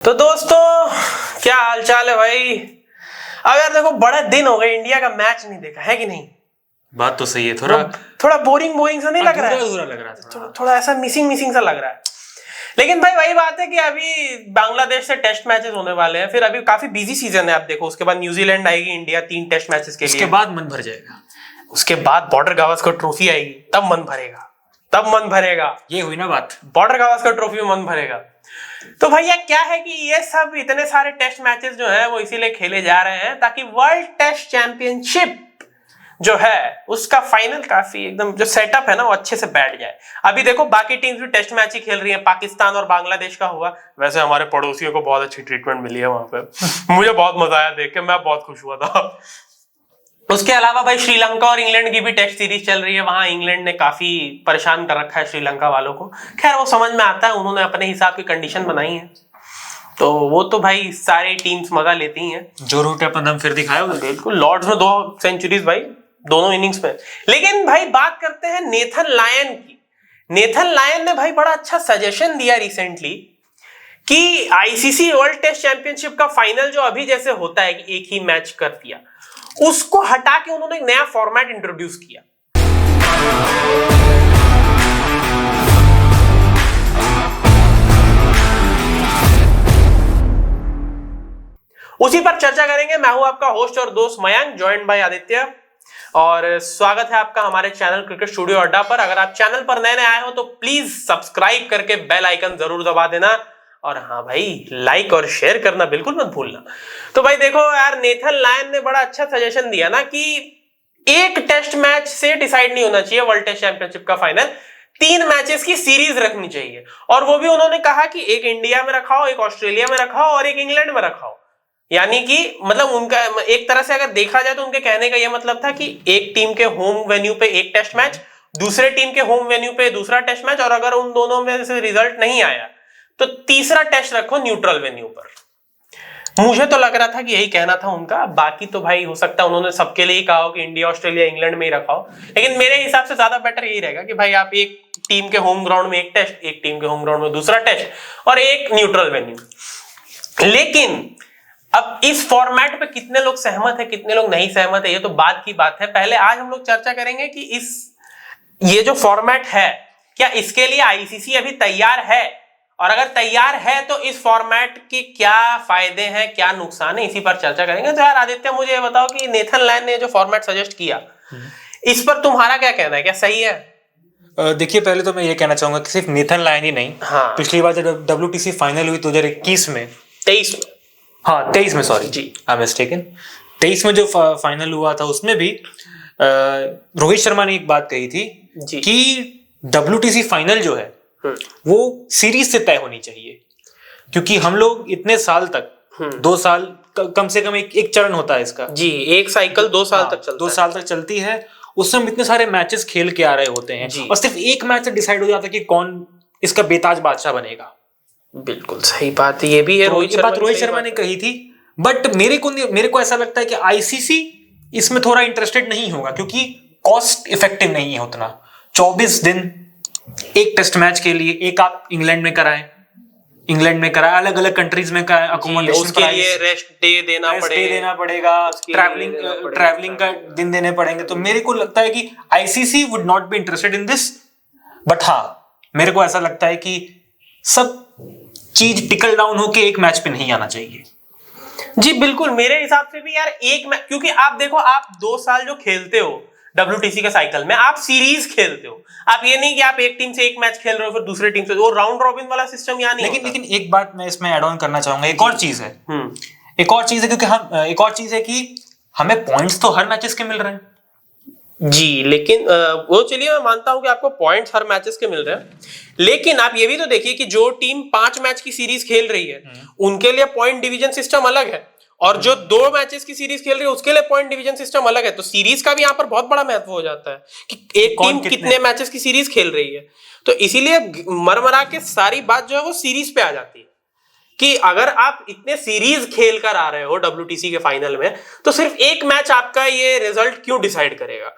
तो दोस्तों क्या हालचाल है भाई। अब यार देखो बड़े दिन हो गए इंडिया का मैच नहीं देखा है कि नहीं। बात तो सही है। थोड़ा बोरिंग सा नहीं लग रहा है। अधूरा लग रहा था। थोड़ा ऐसा मिसिंग सा लग रहा है। लेकिन भाई वही बात है कि अभी बांग्लादेश से टेस्ट मैचेस होने वाले हैं, फिर अभी काफी बिजी सीजन है। आप देखो उसके बाद न्यूजीलैंड आएगी इंडिया 3 टेस्ट मैचेस के लिए। उसके बाद मन भर जाएगा। उसके बाद बॉर्डर गावस्कर ट्रॉफी आएगी, तब मन भरेगा। ये हुई ना बात, बॉर्डर गावस्कर ट्रॉफी में मन भरेगा। तो भैया क्या है कि ये सब इतने सारे टेस्ट मैचेस जो है वो इसीलिए खेले जा रहे हैं ताकि वर्ल्ड टेस्ट चैंपियनशिप जो है उसका फाइनल काफी एकदम जो सेटअप है ना वो अच्छे से बैठ जाए। अभी देखो बाकी टीम्स भी टेस्ट मैच ही खेल रही हैं। पाकिस्तान और बांग्लादेश का हुआ, वैसे हमारे पड़ोसियों को बहुत अच्छी ट्रीटमेंट मिली है वहां पे। मुझे बहुत मजा आया देख के, मैं बहुत खुश हुआ था। उसके अलावा भाई श्रीलंका और इंग्लैंड की भी टेस्ट सीरीज चल रही है। वहां इंग्लैंड ने काफी परेशान कर रखा है श्रीलंका वालों को। खैर वो समझ में आता है, उन्होंने अपने हिसाब की कंडीशन बनाई है, तो वो तो भाई सारी टीम्स मजा लेती हैं। जो रूट अपन दम फिर दिखाया बिल्कुल। लॉर्ड्स में 2 सेंचुरीज भाई दोनों इनिंग्स में। लेकिन भाई बात करते हैं नेथन लायन की। नेथन लायन ने भाई बड़ा अच्छा सजेशन दिया रिसेंटली कि आईसीसी वर्ल्ड टेस्ट चैंपियनशिप का फाइनल जो अभी जैसे होता है कि एक ही मैच कर दिया, उसको हटा के उन्होंने एक नया फॉर्मेट इंट्रोड्यूस किया। उसी पर चर्चा करेंगे। मैं हूं आपका होस्ट और दोस्त मयंक, जॉइंड बाय आदित्य, और स्वागत है आपका हमारे चैनल क्रिकेट स्टूडियो अड्डा पर। अगर आप चैनल पर नए आए हो तो प्लीज सब्सक्राइब करके बेल आइकन जरूर दबा देना, और हाँ भाई लाइक और शेयर करना बिल्कुल मत भूलना। तो भाई देखो यार, नेथन लायन ने बड़ा अच्छा सजेशन दिया ना कि एक टेस्ट मैच से डिसाइड नहीं होना चाहिए वर्ल्ड टेस्ट चैंपियनशिप का फाइनल, 3 मैचेस की सीरीज रखनी चाहिए। और वो भी उन्होंने कहा कि एक इंडिया में रखाओ, एक ऑस्ट्रेलिया में रखाओ और एक इंग्लैंड में रखाओ। यानी कि मतलब उनका एक तरह से अगर देखा जाए तो उनके कहने का यह मतलब था कि एक टीम के होम वेन्यू पे एक टेस्ट मैच, दूसरे टीम के होम वेन्यू पे दूसरा टेस्ट मैच, और अगर उन दोनों में से रिजल्ट नहीं आया तो तीसरा टेस्ट रखो न्यूट्रल वेन्यू पर। मुझे तो लग रहा था कि यही कहना था उनका। बाकी तो भाई हो सकता है उन्होंने सबके लिए ही कहा हो कि इंडिया ऑस्ट्रेलिया इंग्लैंड में ही रखाओ, लेकिन मेरे हिसाब से ज्यादा बेटर यही रहेगा कि भाई आप एक टीम के होम ग्राउंड में एक टेस्ट, एक टीम के होम ग्राउंड में दूसरा टेस्ट और एक न्यूट्रल वेन्यू। लेकिन अब इस फॉर्मेट पे कितने लोग सहमत है, कितने लोग नहीं सहमत है, ये तो बात की बात है। पहले आज हम लोग चर्चा करेंगे कि ये जो फॉर्मेट है क्या इसके लिए आईसीसी अभी तैयार है, और अगर तैयार है तो इस फॉर्मेट के क्या फायदे हैं, क्या नुकसान है, इसी पर चर्चा करेंगे। तो यार आदित्य मुझे ये बताओ कि नेथन लायन ने जो फॉर्मेट सजेस्ट किया इस पर तुम्हारा क्या कहना है, क्या सही है? देखिए पहले तो मैं ये कहना चाहूंगा कि सिर्फ नेथन लायन ही नहीं, हाँ, पिछली बार जब WTC फाइनल हुई 2021 में, 23 में सॉरी जी, आई एम मिस्टेकन, 23 में जो फाइनल हुआ था उसमें भी रोहित शर्मा ने एक बात कही थी कि WTC फाइनल जो है वो सीरीज से तय होनी चाहिए, क्योंकि हम लोग इतने साल तक 2 साल कम से कम एक चरण होता है इसका जी, एक साइकिल 2 साल तक चलता है। 2 साल तक चलती है। उसमें हम इतने सारे मैचेस खेल के आ रहे होते हैं और सिर्फ एक मैच से डिसाइड हो जाता है कि कौन इसका बेताज बादशाह बनेगा। बिल्कुल सही बात है, ये भी है। तो रोहित शर्मा ने कही थी, बट मेरे को ऐसा लगता है कि आईसीसी इसमें थोड़ा इंटरेस्टेड नहीं होगा, क्योंकि कॉस्ट इफेक्टिव नहीं है उतना। 24 दिन एक टेस्ट मैच के लिए, एक आप इंग्लैंड में कराएं, अलग अलग कंट्रीज में कराएं, अकोमोडेशन उसके लिए रेस्ट डे देना पड़ेगा, ट्रैवलिंग का दिन देने पड़ेंगे। तो मेरे को लगता है कि ICC would not be interested in this, but हाँ मेरे को ऐसा लगता है कि सब चीज टिकल डाउन होके एक मैच पे नहीं आना चाहिए। जी बिल्कुल, मेरे हिसाब से भी यार एक मैच, क्योंकि आप देखो आप 2 साल जो खेलते हो WTC के साइकिल में, आप सीरीज खेलते हो। आप ये नहीं कि आप एक टीम से एक मैच खेल रहे हो फिर दूसरे टीम से, वो राउंड रॉबिन वाला सिस्टम यहाँ नहीं। लेकिन एक बात मैं इसमें ऐड ऑन करना चाहूंगा, एक और चीज है कि हमें पॉइंट्स तो हर मैचेस के मिल रहे हैं जी, लेकिन वो चलिए मैं मानता हूं कि आपको पॉइंट्स हर मैचेस के मिल रहे हैं, लेकिन आप ये भी तो देखिए कि जो टीम 5 मैच की सीरीज खेल रही है उनके लिए पॉइंट डिवीजन सिस्टम अलग है, और जो 2 मैचेस की सीरीज खेल रही है उसके लिए पॉइंट डिवीजन सिस्टम अलग है। तो सीरीज का भी यहाँ पर बहुत बड़ा महत्व हो जाता है कि एक टीम कितने मैचेस की सीरीज खेल रही है। तो इसीलिए मरमरा के सारी बात जो है वो सीरीज पे आ जाती है कि अगर आप इतने सीरीज खेल कर आ रहे हो WTC के फाइनल में, तो सिर्फ एक मैच आपका ये रिजल्ट क्यों डिसाइड करेगा।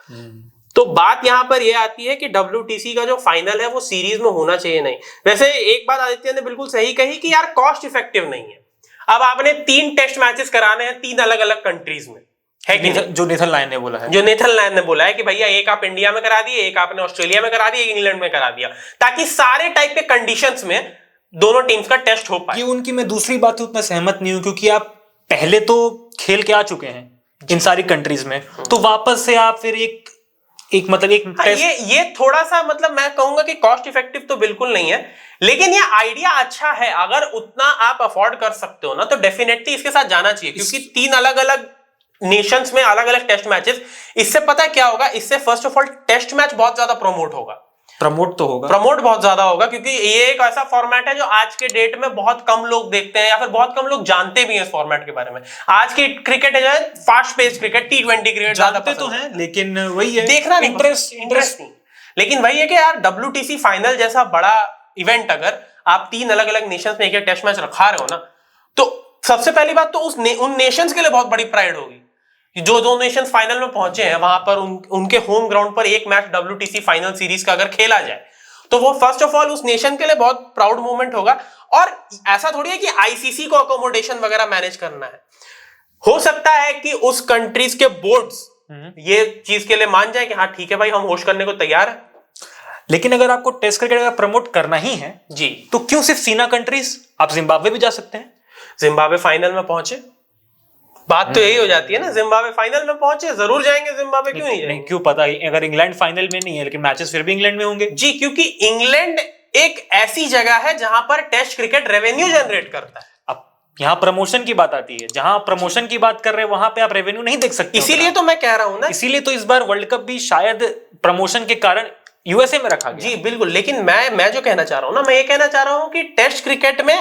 तो बात यहां पर यह आती है कि WTC का जो फाइनल है वो सीरीज में होना चाहिए नहीं। वैसे एक बात आदित्य ने बिल्कुल सही कही कि यार कॉस्ट इफेक्टिव नहीं है। अब आपने 3 टेस्ट मैचेस कराने हैं 3 अलग अलग कंट्रीज में, है कि जो नेथन लायन ने बोला है, कि भैया एक आप इंडिया में करा दिए, एक आपने ऑस्ट्रेलिया में करा दिया, एक इंग्लैंड में करा दिया, ताकि सारे टाइप के कंडीशंस में दोनों टीम्स का टेस्ट हो पाए। ये उनकी मैं दूसरी बात से उतना सहमत नहीं हूं, क्योंकि आप पहले तो खेल के आ चुके हैं इन सारी कंट्रीज में, तो वापस से आप फिर एक टेस्ट। ये थोड़ा सा मतलब मैं कहूंगा कि कॉस्ट इफेक्टिव तो बिल्कुल नहीं है, लेकिन ये आइडिया अच्छा है। अगर उतना आप अफोर्ड कर सकते हो ना तो डेफिनेटली इसके साथ जाना चाहिए, क्योंकि 3 अलग अलग नेशंस में अलग अलग टेस्ट मैचेस, इससे पता क्या होगा, इससे first of all test match बहुत ज्यादा प्रमोट बहुत ज्यादा होगा, क्योंकि ये एक ऐसा फॉर्मेट है जो आज के डेट में बहुत कम लोग देखते हैं या फिर बहुत कम लोग जानते भी हैं इस फॉर्मेट के बारे में। आज की क्रिकेट है fast pace cricket, T20 cricket जानते तो हैं, लेकिन वही है देखना इंटरेस्ट नहीं। लेकिन वही है कि यार WTC फाइनल जैसा बड़ा इवेंट अगर आप 3 अलग अलग नेशंस में एक टेस्ट मैच रखा रहे हो ना, तो सबसे पहली बात तो उन नेशंस के लिए बहुत बड़ी प्राइड होगी। जो 2 नेशंस फाइनल में पहुंचे हैं वहां पर उनके होम ग्राउंड पर एक मैच WTC फाइनल सीरीज का अगर खेला जाए तो वो फर्स्ट ऑफ ऑल उस नेशन के लिए बहुत प्राउड मोमेंट होगा। और ऐसा थोड़ी है कि ICC को अकोमोडेशन वगैरह मैनेज करना है। हो सकता है कि उस कंट्रीज के बोर्ड्स ये चीज के लिए मान जाए कि हाँ ठीक है भाई, हम होस्ट करने को तैयार है। लेकिन अगर आपको टेस्ट क्रिकेट अगर प्रमोट करना ही है जी, तो क्यों सिर्फ सीना कंट्रीज? आप जिम्बाब्वे भी जा सकते हैं। जिम्बाब्वे फाइनल में पहुंचे, बात तो यही हो जाती है ना, जिम्बाब्वे फाइनल में पहुंचे, जरूर जाएंगे जिम्बाब्वे, क्यों नहीं जाएंगे? क्यों पता है, अगर इंग्लैंड फाइनल में नहीं है लेकिन मैचेस फिर भी इंग्लैंड में होंगे। जी, क्योंकि इंग्लैंड एक ऐसी जगह है जहां पर टेस्ट क्रिकेट रेवेन्यू जनरेट करता है। अब यहाँ प्रमोशन की बात आती है, जहां प्रमोशन की बात कर रहे हैं वहां पे आप रेवेन्यू नहीं देख सकते। इसीलिए तो मैं कह रहा हूं ना, इसीलिए तो इस बार वर्ल्ड कप भी शायद प्रमोशन के कारण USA में रखा गया। जी बिल्कुल, लेकिन मैं जो कहना चाह रहा हूं ना, मैं ये कहना चाह रहा हूं कि टेस्ट क्रिकेट में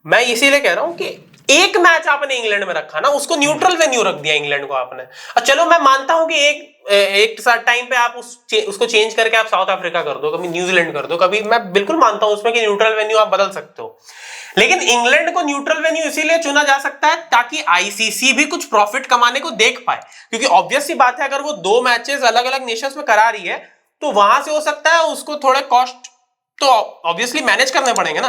मैं इसीलिए कह रहा हूं कि एक मैच आपने इंग्लैंड में रखा ना, उसको न्यूट्रल वेन्यू रख दिया इंग्लैंड को आपने। और चलो मैं मानता हूं कि एक टाइम पे आप उसको चेंज करके आप साउथ अफ्रीका कर दो, कभी न्यूजीलैंड कर दो, कभी, मैं बिल्कुल मानता हूं उसमें कि न्यूट्रल वेन्यू आप बदल सकते हो। लेकिन इंग्लैंड को न्यूट्रल वेन्यू इसीलिए चुना जा सकता है ताकि ICC भी कुछ प्रॉफिट कमाने को देख पाए, क्योंकि ऑब्वियस सी बात है अगर वो 2 मैचेस अलग अलग नेशंस में करा रही है तो वहां से हो सकता है उसको थोड़े कॉस्ट तो ऑब्वियसली मैनेज करने पड़ेंगे ना।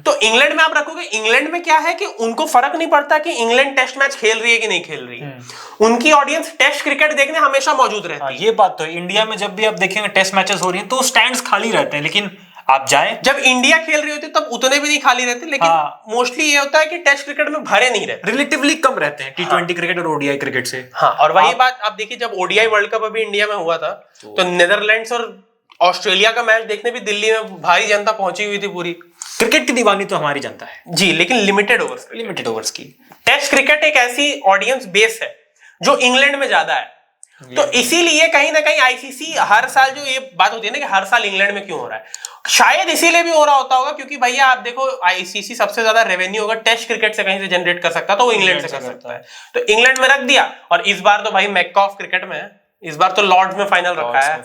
तो इंग्लैंड में आप रखोगे, इंग्लैंड में क्या है कि उनको फर्क नहीं पड़ता कि इंग्लैंड टेस्ट मैच खेल रही है कि नहीं खेल रही है, उनकी ऑडियंस टेस्ट क्रिकेट देखने हमेशा मौजूद रहती है। ये बात तो है, इंडिया में जब भी आप देखेंगे टेस्ट मैचेस हो रही हैं तो स्टैंड्स खाली रहते हैं, लेकिन आप जाएं, जब इंडिया खेल रही होती है तब उतने भी नहीं खाली रहते, लेकिन मोस्टली ये होता है कि टेस्ट क्रिकेट में भरे नहीं रहते, रिलेटिवली कम रहते हैं T20 क्रिकेट और ODI क्रिकेट से। हाँ, और वही बात आप देखिए, जब ODI वर्ल्ड कप अभी इंडिया में हुआ था तो नीदरलैंड्स और ऑस्ट्रेलिया का मैच देखने भी दिल्ली में भारी जनता पहुंची हुई थी पूरी। क्रिकेट की दीवानी तो हमारी जनता है जी, लेकिन लिमिटेड ओवर्स की। टेस्ट क्रिकेट एक ऐसी ऑडियंस बेस है जो इंग्लैंड में ज्यादा है, तो इसीलिए कहीं ना कहीं ICC हर साल, जो ये बात होती है ना कि हर साल इंग्लैंड में क्यों हो रहा है, शायद इसीलिए भी हो रहा होता होगा क्योंकि भैया आप देखो ICC सबसे ज्यादा रेवेन्यू अगर टेस्ट क्रिकेट से कहीं से जनरेट कर सकता तो वो इंग्लैंड से कर सकता है, तो इंग्लैंड में रख दिया। और इस बार तो भाई मैकऑफ क्रिकेट में है, इस बार तो लॉर्ड्स में फाइनल रखा है,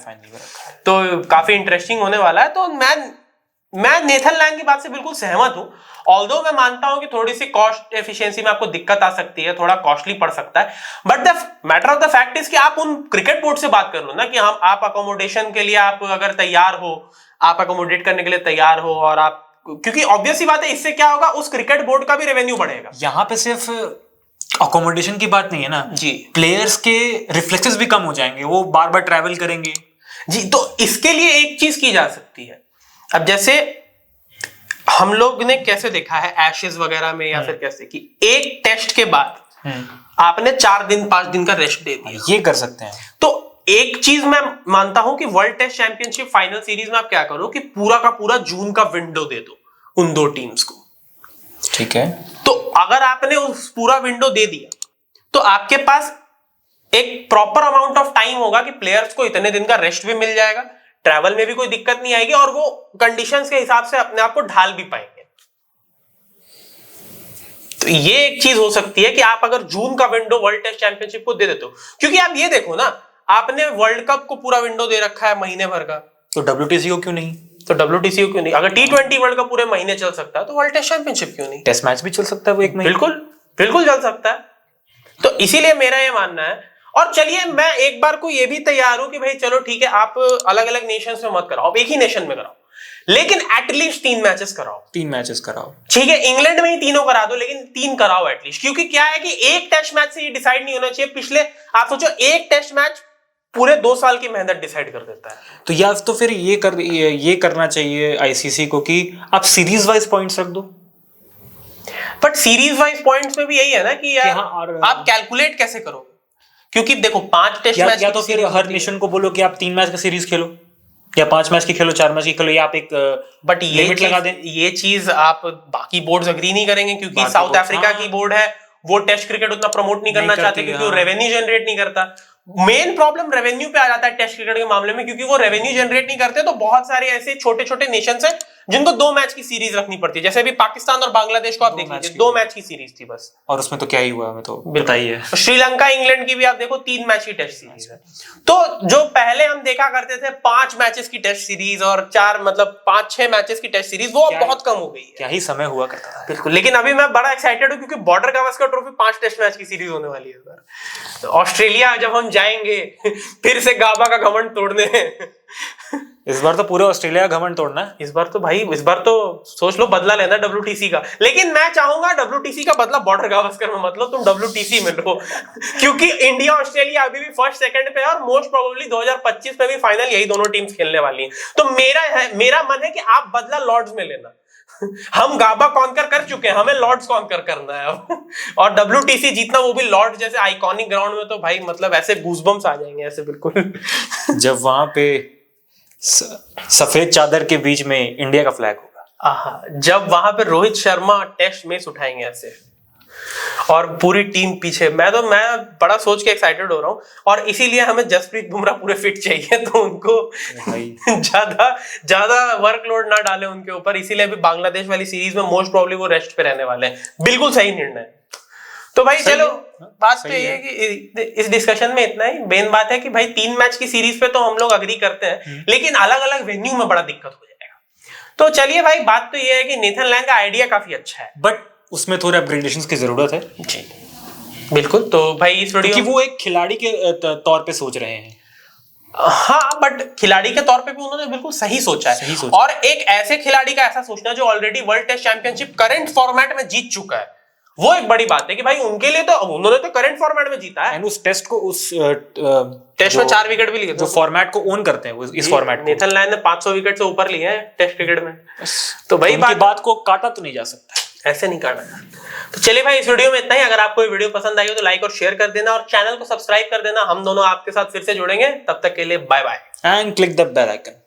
तो काफी इंटरेस्टिंग होने वाला है। तो मैं नेथन लायन की बात से बिल्कुल सहमत हूं, ऑल्दो मैं मानता हूं कि थोड़ी सी कॉस्ट एफिशिएंसी में आपको दिक्कत आ सकती है, थोड़ा कॉस्टली पड़ सकता है, but the matter of the fact is कि आप उन क्रिकेट बोर्ड से बात कर लो ना कि हम आप अकोमोडेशन के लिए आप अगर तैयार हो, आप अकोमोडेट करने के लिए तैयार हो, और आप, क्योंकि ऑब्वियस सी बात है इससे क्या होगा, उस क्रिकेट बोर्ड का भी रेवेन्यू बढ़ेगा। यहाँ पे सिर्फ अकोमोडेशन की बात नहीं है ना जी, प्लेयर्स के रिफ्लेक्सेस भी कम हो जाएंगे, वो बार बार ट्रैवल करेंगे जी। तो इसके लिए एक चीज की जा सकती है, अब जैसे हम लोग ने कैसे देखा है एशेज वगैरह में या फिर कैसे कि एक टेस्ट के बाद आपने 4 दिन 5 दिन का रेस्ट दे दिया, ये कर सकते हैं। तो एक चीज मैं मानता हूं कि world test championship final series में आप क्या करो कि पूरा का पूरा जून का विंडो दे दो उन 2 टीम्स को, ठीक है। तो अगर आपने उस पूरा विंडो दे दिया तो आपके पास एक प्रॉपर अमाउंट ऑफ टाइम होगा कि प्लेयर्स को इतने दिन का रेस्ट भी मिल जाएगा, ट्रैवल में भी कोई दिक्कत नहीं आएगी, और वो कंडीशंस के हिसाब से अपने आप को ढाल भी पाएंगे। तो ये एक चीज हो सकती है कि आप अगर जून का विंडो वर्ल्ड टेस्ट चैंपियनशिप को दे देते हो, क्योंकि आप ये देखो ना, आपने वर्ल्ड कप को पूरा विंडो दे रखा है महीने भर का, तो WTC को क्यों नहीं? तो WTC को क्यों नहीं? अगर T20 वर्ल्ड कप पूरे महीने चल सकता है तो वर्ल्ड टेस्ट चैंपियनशिप क्यों नहीं? टेस्ट मैच भी चल सकता है वो एक महीने, बिल्कुल चल सकता है। तो इसीलिए मेरा ये मानना है, और चलिए मैं एक बार को ये भी तैयार हूं कि भाई चलो ठीक है, आप अलग अलग नेशंस में मत कराओ, एक ही नेशन में कराओ, लेकिन एटलीस्ट 3 मैचेस कराओ। 3 मैचेस कराओ, ठीक है, इंग्लैंड में ही तीनों करा दो, लेकिन 3 कराओ एटलीस्ट। क्योंकि क्या है कि एक टेस्ट मैच से ये डिसाइड नहीं होना चाहिए। पिछले आप सोचो, एक टेस्ट मैच पूरे 2 साल की मेहनत डिसाइड कर देता है। तो या तो फिर ये करना चाहिए आईसीसी को कि आप सीरीज वाइज पॉइंट्स रख दो। बट सीरीज वाइज पॉइंट्स में भी यही है ना कि यार आप कैलकुलेट कैसे करोगे? क्योंकि देखो 5 टेस्ट मैच, या तो फिर हर नेशन को बोलो कि आप 3 मैच का सीरीज खेलो, या 5 मैच की खेलो, 4 मैच की खेलो, या आप एक बट लिमिट लगा दें। ये चीज आप बाकी बोर्ड्स अग्री नहीं करेंगे, क्योंकि साउथ अफ्रीका की बोर्ड है, वो टेस्ट क्रिकेट उतना प्रमोट नहीं करना चाहते, क्योंकि वो रेवेन्यू जनरेट नहीं करता। मेन प्रॉब्लम रेवेन्यू पे आ जाता है टेस्ट क्रिकेट के मामले में, क्योंकि वो रेवेन्यू जनरेट नहीं करते। तो बहुत सारे ऐसे छोटे छोटे नेशंस हैं जिनको 2 मैच की सीरीज रखनी पड़ती है। जैसे अभी पाकिस्तान और बांग्लादेश को आप देख लीजिए, 2 मैच की सीरीज थी बस, और उसमें तो क्या ही हुआ हमें तो बताइए। श्रीलंका इंग्लैंड की भी आप देखो 3 मैच की टेस्ट सीरीज है। तो जो पहले हम देखा करते थे 5 मैचेस की टेस्ट सीरीज और 4 मतलब 5-6 मैचेस की टेस्ट सीरीज, वो अब बहुत कम हो गई है। क्या ही समय हुआ करता था। बिल्कुल, लेकिन अभी मैं बड़ा एक्साइटेड हूं, क्योंकि Border Gavaskar Trophy 5 test match की सीरीज होने वाली है सर। तो ऑस्ट्रेलिया जब हम जाएंगे फिर से गाबा का घमंड तोड़ने इस बार तो पूरा ऑस्ट्रेलिया का घमंड तोड़ना है। इस बार तो सोच लो बदला लेना WTC का। लेकिन मैं चाहूंगा WTC का बदला बॉर्डर गावस्कर में मत लो, तुम WTC में लो। क्योंकि इंडिया ऑस्ट्रेलिया अभी भी फर्स्ट सेकंड पे है, और मोस्ट प्रोबेबली 2025 में भी फाइनल यही दोनों टीम्स खेलने वाली हैं। तो मेरा मन है कि आप बदला लॉर्ड्स में लेना। हम गाबा कॉन्कर कर चुके हैं, हमें लॉर्ड्स कॉन्कर करना है अब। और WTC जीतना, वो भी लॉर्ड्स जैसे आइकॉनिक ग्राउंड में, तो भाई मतलब ऐसे गूजबम्स आ जाएंगे ऐसे बिल्कुल। जब वहां पे सफेद चादर के बीच में इंडिया का फ्लैग होगा, जब वहां पे रोहित शर्मा टेस्ट मैच उठाएंगे ऐसे, और पूरी टीम पीछे, मैं बड़ा सोच के एक्साइटेड हो रहा हूँ। और इसीलिए हमें जसप्रीत बुमराह पूरे फिट चाहिए, तो उनको ज्यादा वर्कलोड ना डाले उनके ऊपर। इसीलिए अभी बांग्लादेश वाली सीरीज में मोस्ट प्रोबेबली वो रेस्ट पे रहने वाले हैं। बिल्कुल सही निर्णय। तो भाई चलो, बात तो ये है कि इस डिस्कशन में इतना ही। मेन बात है कि भाई 3 मैच की सीरीज पे तो हम लोग अग्री करते हैं, लेकिन अलग अलग वेन्यू में बड़ा दिक्कत हो जाएगा। तो चलिए भाई, बात तो ये है कि नेथन लैंग का आइडिया काफी अच्छा है, बट उसमें थोड़े अपग्रेडेशंस की जरूरत है। जी बिल्कुल। तो भाई इस वीडियो, क्योंकि वो एक खिलाड़ी के तौर पे सोच रहे हैं। हाँ, बट खिलाड़ी के तौर पे भी उन्होंने बिल्कुल सही सोचा है। और एक ऐसे खिलाड़ी का ऐसा सोचना जो already world test championship current format में जीत चुका है, वो एक बड़ी बात है कि भाई उनके लिए तो उन्होंने तो करंट फॉर्मेट में जीता है। उस टेस्ट को, उस टेस्ट में 4 विकेट भी लिए, जो फॉर्मेट को ओन करते हैं, इस फॉर्मेट को नेथन लैंग ने 500 विकेट से ऊपर लिए हैं टेस्ट क्रिकेट में। तो भाई बात को काटा तो नहीं जा सकता, ऐसे नहीं काटा। तो चलिए भाई, इस वीडियो में इतना ही। अगर आपको ये वीडियो पसंद आई हो तो लाइक और शेयर कर देना, और चैनल को सब्सक्राइब कर देना। हम दोनों आपके साथ फिर से जुड़ेंगे, तब तक के लिए bye bye and click the bell icon.